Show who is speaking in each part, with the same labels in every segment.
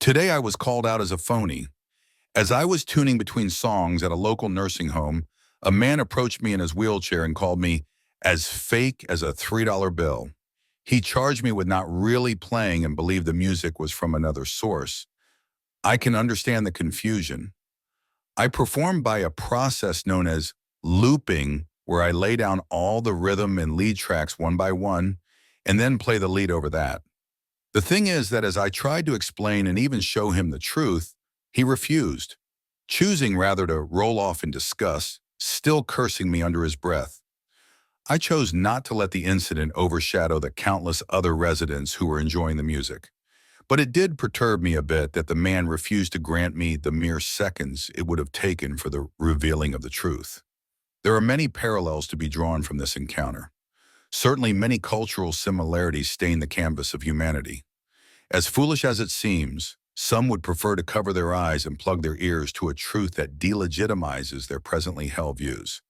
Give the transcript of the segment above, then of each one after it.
Speaker 1: Today I was called out as a phony. As I was tuning between songs at a local nursing home, a man approached me in his wheelchair and called me as fake as a $3 bill. He charged me with not really playing and believed the music was from another source. I can understand the confusion. I perform by a process known as looping, where I lay down all the rhythm and lead tracks one by one, and then play the lead over that. The thing is that as I tried to explain and even show him the truth, he refused, choosing rather to roll off in disgust, still cursing me under his breath. I chose not to let the incident overshadow the countless other residents who were enjoying the music. But it did perturb me a bit that the man refused to grant me the mere seconds it would have taken for the revealing of the truth. There are many parallels to be drawn from this encounter. Certainly many cultural similarities stain the canvas of humanity. As foolish as it seems, some would prefer to cover their eyes and plug their ears to a truth that delegitimizes their presently held views.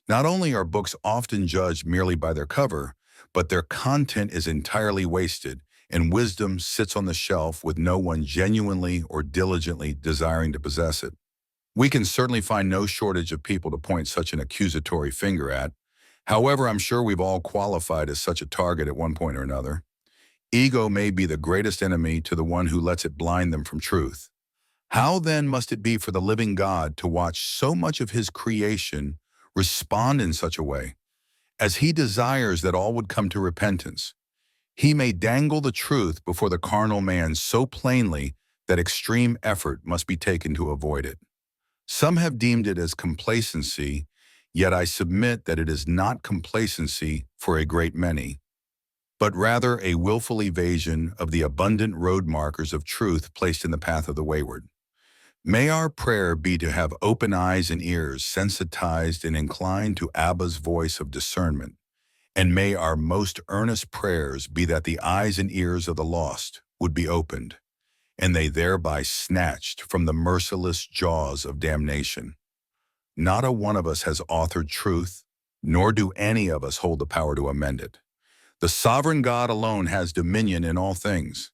Speaker 1: Not only are books often judged merely by their cover, but their content is entirely wasted, and wisdom sits on the shelf with no one genuinely or diligently desiring to possess it. We can certainly find no shortage of people to point such an accusatory finger at. However, I'm sure we've all qualified as such a target at one point or another. Ego may be the greatest enemy to the one who lets it blind them from truth. How then must it be for the living God to watch so much of his creation respond in such a way, as he desires that all would come to repentance? He may dangle the truth before the carnal man so plainly that extreme effort must be taken to avoid it. Some have deemed it as complacency, yet I submit that it is not complacency for a great many, but rather a willful evasion of the abundant road markers of truth placed in the path of the wayward. May our prayer be to have open eyes and ears sensitized and inclined to Abba's voice of discernment, and may our most earnest prayers be that the eyes and ears of the lost would be opened, and they thereby snatched from the merciless jaws of damnation. Not a one of us has authored truth, nor do any of us hold the power to amend it. The sovereign God alone has dominion in all things.